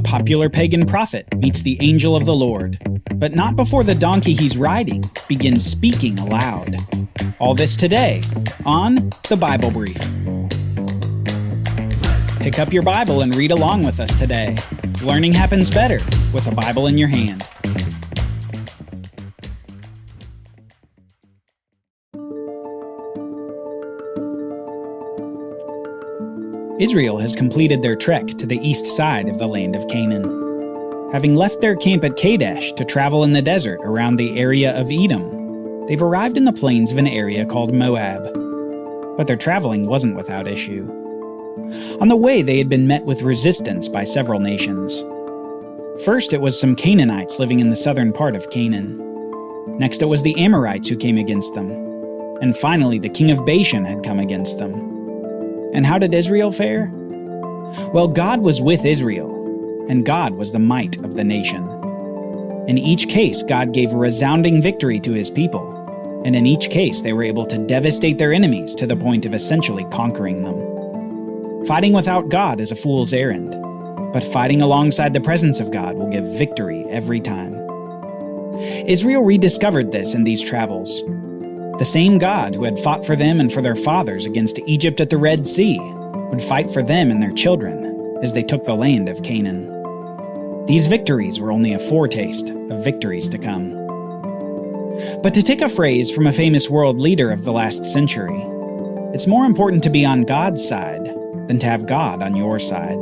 popular pagan prophet meets the angel of the Lord, but not before the donkey he's riding begins speaking aloud. All this today on The Bible Brief. Pick up your Bible and read along with us today. Learning happens better with a Bible in your hand. Israel has completed their trek to the east side of the land of Canaan. Having left their camp at Kadesh to travel in the desert around the area of Edom, they've arrived in the plains of an area called Moab. But their traveling wasn't without issue. On the way, they had been met with resistance by several nations. First, it was some Canaanites living in the southern part of Canaan. Next, it was the Amorites who came against them. And finally, the king of Bashan had come against them. And how did Israel fare? Well, God was with Israel, and God was the might of the nation. In each case, God gave a resounding victory to his people, and in each case, they were able to devastate their enemies to the point of essentially conquering them. Fighting without God is a fool's errand, but fighting alongside the presence of God will give victory every time. Israel rediscovered this in these travels. The same God who had fought for them and for their fathers against Egypt at the Red Sea would fight for them and their children as they took the land of Canaan. These victories were only a foretaste of victories to come. But to take a phrase from a famous world leader of the last century, it's more important to be on God's side than to have God on your side.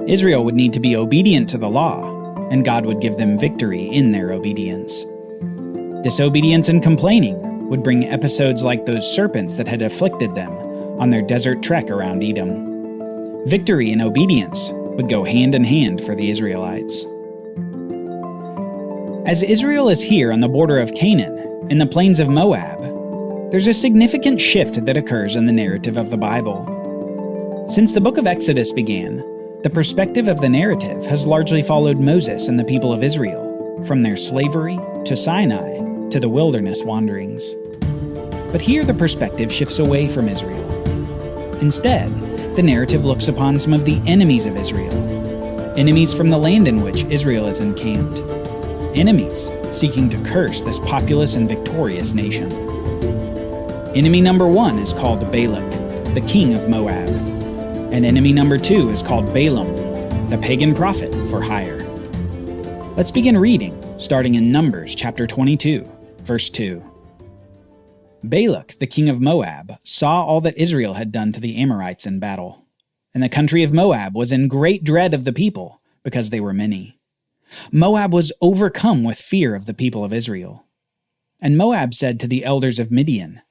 Israel would need to be obedient to the law, and God would give them victory in their obedience. Disobedience and complaining would bring episodes like those serpents that had afflicted them on their desert trek around Edom. Victory and obedience would go hand in hand for the Israelites. As Israel is here on the border of Canaan, in the plains of Moab, there's a significant shift that occurs in the narrative of the Bible. Since the book of Exodus began, the perspective of the narrative has largely followed Moses and the people of Israel, from their slavery to Sinai to the wilderness wanderings. But here the perspective shifts away from Israel. Instead, the narrative looks upon some of the enemies of Israel, enemies from the land in which Israel is encamped, enemies seeking to curse this populous and victorious nation. Enemy number one is called Balak, the king of Moab, and enemy number two is called Balaam, the pagan prophet for hire. Let's begin reading, starting in Numbers chapter 22, verse 2. Balak, the king of Moab, saw all that Israel had done to the Amorites in battle. And the country of Moab was in great dread of the people, because they were many. Moab was overcome with fear of the people of Israel. And Moab said to the elders of Midian,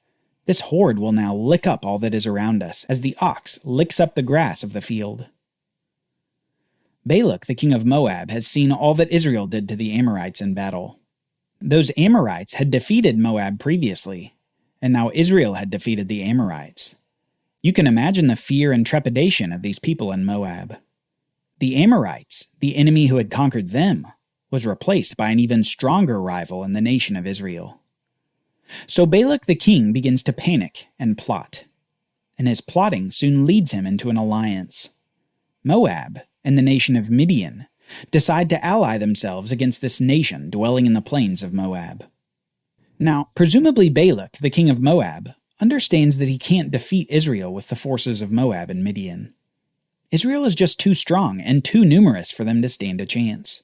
"This horde will now lick up all that is around us, as the ox licks up the grass of the field." Balak, the king of Moab, has seen all that Israel did to the Amorites in battle. Those Amorites had defeated Moab previously, and now Israel had defeated the Amorites. You can imagine the fear and trepidation of these people in Moab. The Amorites, the enemy who had conquered them, was replaced by an even stronger rival in the nation of Israel. So Balak the king begins to panic and plot, and his plotting soon leads him into an alliance. Moab and the nation of Midian decide to ally themselves against this nation dwelling in the plains of Moab. Now, presumably Balak, the king of Moab, understands that he can't defeat Israel with the forces of Moab and Midian. Israel is just too strong and too numerous for them to stand a chance.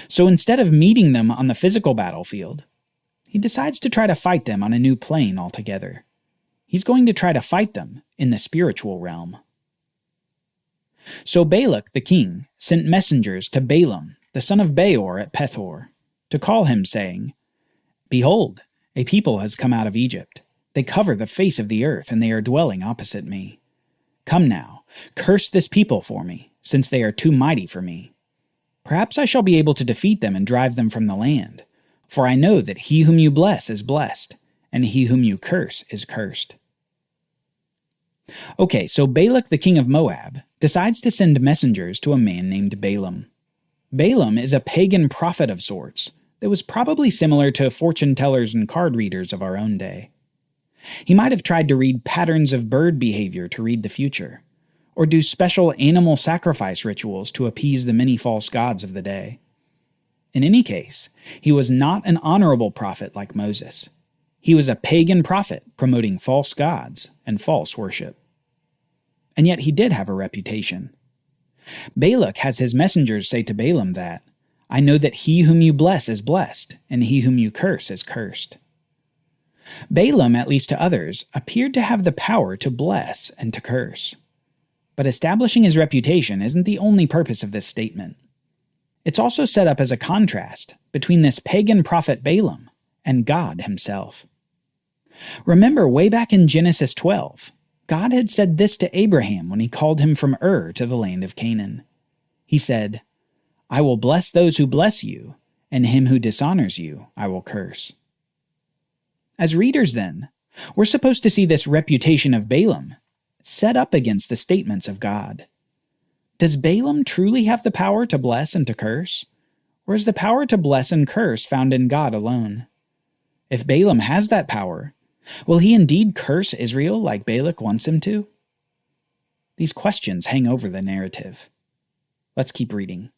So instead of meeting them on the physical battlefield, he decides to try to fight them on a new plane altogether. He's going to try to fight them in the spiritual realm. So Balak, the king, sent messengers to Balaam, the son of Beor at Pethor, to call him, saying, "Behold, a people has come out of Egypt. They cover the face of the earth, and they are dwelling opposite me. Come now, curse this people for me, since they are too mighty for me. Perhaps I shall be able to defeat them and drive them from the land. For I know that he whom you bless is blessed, and he whom you curse is cursed." Okay, so Balak the king of Moab decides to send messengers to a man named Balaam. Balaam is a pagan prophet of sorts that was probably similar to fortune tellers and card readers of our own day. He might have tried to read patterns of bird behavior to read the future, or do special animal sacrifice rituals to appease the many false gods of the day. In any case, he was not an honorable prophet like Moses. He was a pagan prophet promoting false gods and false worship. And yet he did have a reputation. Balak has his messengers say to Balaam that, "I know that he whom you bless is blessed, and he whom you curse is cursed." Balaam, at least to others, appeared to have the power to bless and to curse. But establishing his reputation isn't the only purpose of this statement. It's also set up as a contrast between this pagan prophet Balaam and God himself. Remember, way back in Genesis 12, God had said this to Abraham when he called him from Ur to the land of Canaan. He said, "I will bless those who bless you, and him who dishonors you I will curse." As readers, then, we're supposed to see this reputation of Balaam set up against the statements of God. Does Balaam truly have the power to bless and to curse? Or is the power to bless and curse found in God alone? If Balaam has that power, will he indeed curse Israel like Balak wants him to? These questions hang over the narrative. Let's keep reading.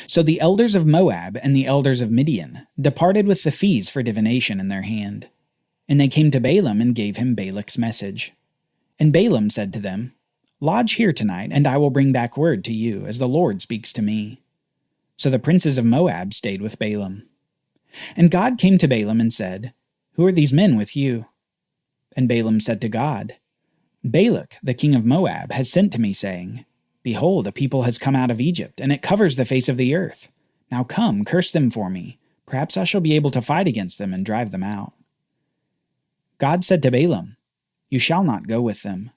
So the elders of Moab and the elders of Midian departed with the fees for divination in their hand. And they came to Balaam and gave him Balak's message. And Balaam said to them, "Lodge here tonight, and I will bring back word to you, as the Lord speaks to me." So the princes of Moab stayed with Balaam. And God came to Balaam and said, "Who are these men with you?" And Balaam said to God, "Balak, the king of Moab, has sent to me, saying, 'Behold, a people has come out of Egypt, and it covers the face of the earth. Now come, curse them for me. Perhaps I shall be able to fight against them and drive them out.' God said to Balaam, 'You shall not go with them.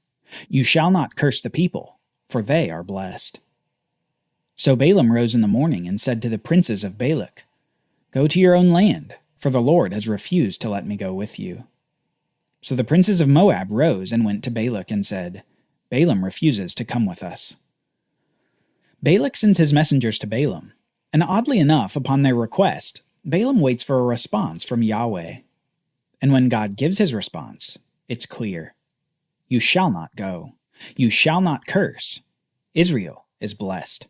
You shall not curse the people, for they are blessed.' So Balaam rose in the morning and said to the princes of Balak, 'Go to your own land, for the Lord has refused to let me go with you.' So the princes of Moab rose and went to Balak and said, 'Balaam refuses to come with us.' Balak sends his messengers to Balaam, and oddly enough, upon their request, Balaam waits for a response from Yahweh. And when God gives his response, it's clear. You shall not go. You shall not curse. Israel is blessed.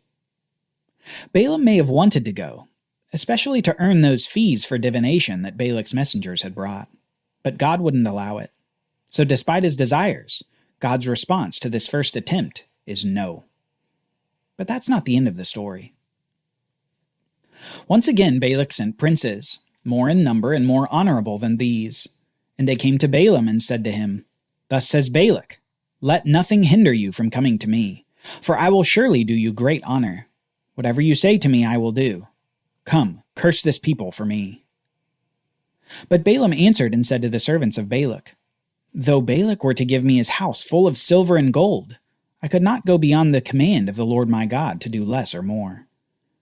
Balaam may have wanted to go, especially to earn those fees for divination that Balak's messengers had brought. But God wouldn't allow it. So despite his desires, God's response to this first attempt is no. But that's not the end of the story. Once again, Balak sent princes, more in number and more honorable than these. And they came to Balaam and said to him, "Thus says Balak, let nothing hinder you from coming to me, for I will surely do you great honor. Whatever you say to me I will do. Come, curse this people for me." But Balaam answered and said to the servants of Balak, "Though Balak were to give me his house full of silver and gold, I could not go beyond the command of the Lord my God to do less or more.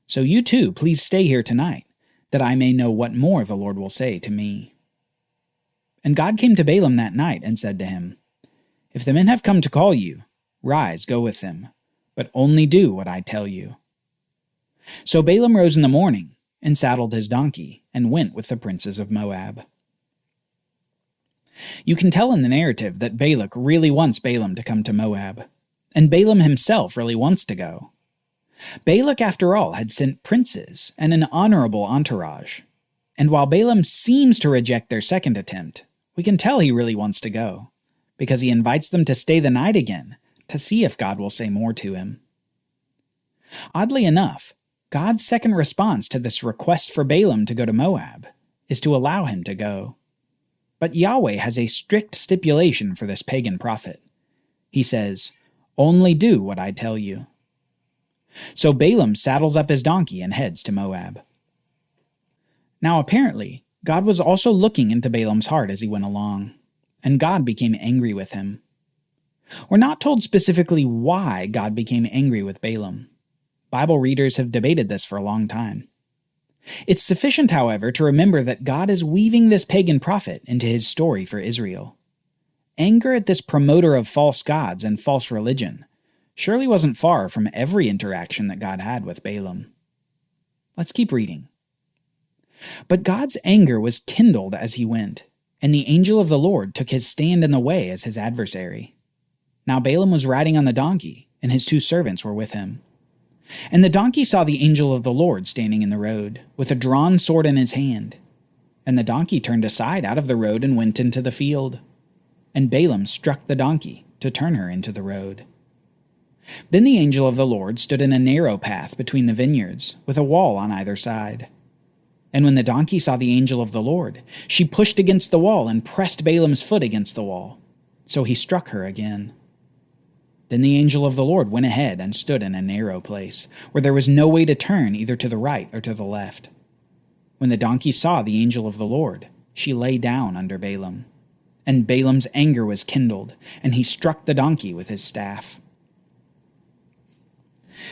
So you too, please stay here tonight, that I may know what more the Lord will say to me." And God came to Balaam that night and said to him, "If the men have come to call you, rise, go with them, but only do what I tell you." So Balaam rose in the morning and saddled his donkey and went with the princes of Moab. You can tell in the narrative that Balak really wants Balaam to come to Moab, and Balaam himself really wants to go. Balak, after all, had sent princes and an honorable entourage, and while Balaam seems to reject their second attempt, we can tell he really wants to go, because he invites them to stay the night again to see if God will say more to him. Oddly enough, God's second response to this request for Balaam to go to Moab is to allow him to go. But Yahweh has a strict stipulation for this pagan prophet. He says, "Only do what I tell you." So Balaam saddles up his donkey and heads to Moab. Now apparently, God was also looking into Balaam's heart as he went along, and God became angry with him. We're not told specifically why God became angry with Balaam. Bible readers have debated this for a long time. It's sufficient, however, to remember that God is weaving this pagan prophet into his story for Israel. Anger at this promoter of false gods and false religion surely wasn't far from every interaction that God had with Balaam. Let's keep reading. But God's anger was kindled as he went, and the angel of the Lord took his stand in the way as his adversary. Now Balaam was riding on the donkey, and his 2 servants were with him. And the donkey saw the angel of the Lord standing in the road, with a drawn sword in his hand. And the donkey turned aside out of the road and went into the field. And Balaam struck the donkey to turn her into the road. Then the angel of the Lord stood in a narrow path between the vineyards, with a wall on either side. And when the donkey saw the angel of the Lord, she pushed against the wall and pressed Balaam's foot against the wall. So he struck her again. Then the angel of the Lord went ahead and stood in a narrow place, where there was no way to turn either to the right or to the left. When the donkey saw the angel of the Lord, she lay down under Balaam. And Balaam's anger was kindled, and he struck the donkey with his staff.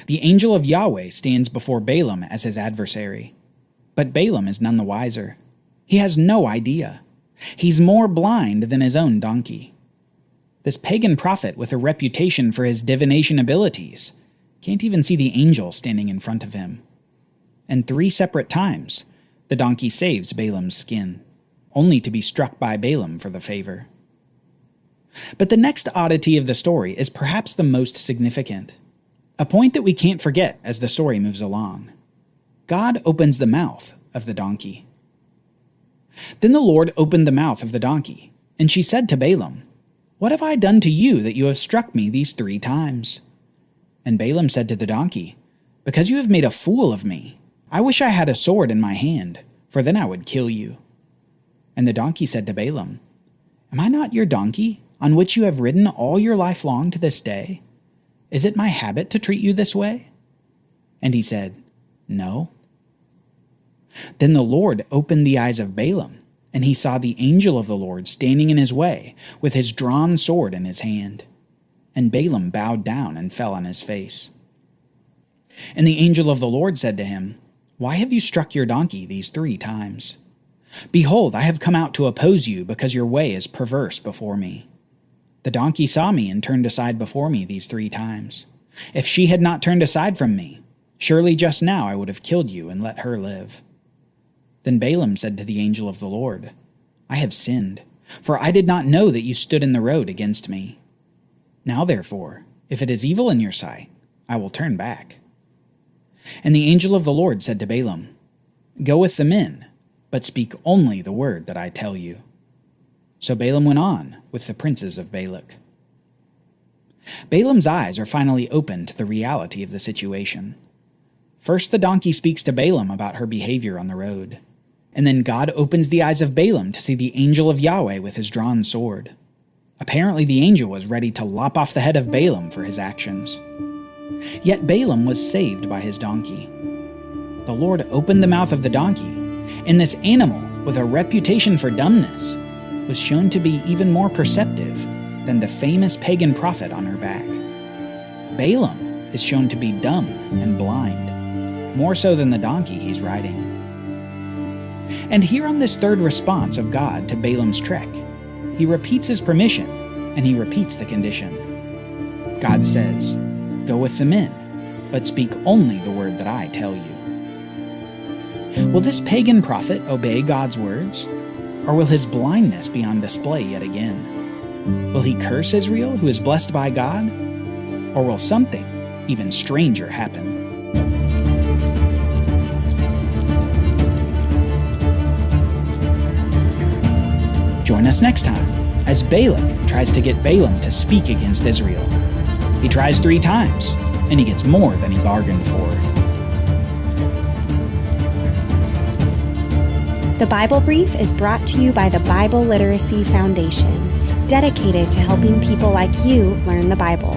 The angel of Yahweh stands before Balaam as his adversary. But Balaam is none the wiser. He has no idea. He's more blind than his own donkey. This pagan prophet with a reputation for his divination abilities can't even see the angel standing in front of him. And 3 separate times, the donkey saves Balaam's skin, only to be struck by Balaam for the favor. But the next oddity of the story is perhaps the most significant, a point that we can't forget as the story moves along. God opens the mouth of the donkey. Then the Lord opened the mouth of the donkey, and she said to Balaam, "What have I done to you that you have struck me these 3 times?" And Balaam said to the donkey, "Because you have made a fool of me. I wish I had a sword in my hand, for then I would kill you." And the donkey said to Balaam, "Am I not your donkey, on which you have ridden all your life long to this day? Is it my habit to treat you this way?" And he said, "No." Then the Lord opened the eyes of Balaam, and he saw the angel of the Lord standing in his way, with his drawn sword in his hand. And Balaam bowed down and fell on his face. And the angel of the Lord said to him, "Why have you struck your donkey these 3 times? Behold, I have come out to oppose you, because your way is perverse before me. The donkey saw me and turned aside before me these 3 times. If she had not turned aside from me, surely just now I would have killed you and let her live." Then Balaam said to the angel of the Lord, "I have sinned, for I did not know that you stood in the road against me. Now therefore, if it is evil in your sight, I will turn back." And the angel of the Lord said to Balaam, "Go with the men, but speak only the word that I tell you." So Balaam went on with the princes of Balak. Balaam's eyes are finally opened to the reality of the situation. First, the donkey speaks to Balaam about her behavior on the road. And then God opens the eyes of Balaam to see the angel of Yahweh with his drawn sword. Apparently the angel was ready to lop off the head of Balaam for his actions. Yet Balaam was saved by his donkey. The Lord opened the mouth of the donkey, and this animal, with a reputation for dumbness, was shown to be even more perceptive than the famous pagan prophet on her back. Balaam is shown to be dumb and blind, more so than the donkey he's riding. And here on this 3rd response of God to Balaam's trek, he repeats his permission, and he repeats the condition. God says, "Go with the men, but speak only the word that I tell you." Will this pagan prophet obey God's words? Or will his blindness be on display yet again? Will he curse Israel, who is blessed by God? Or will something even stranger happen? Join us next time as Balak tries to get Balaam to speak against Israel. He tries 3 times, and he gets more than he bargained for. The Bible Brief is brought to you by the Bible Literacy Foundation, dedicated to helping people like you learn the Bible.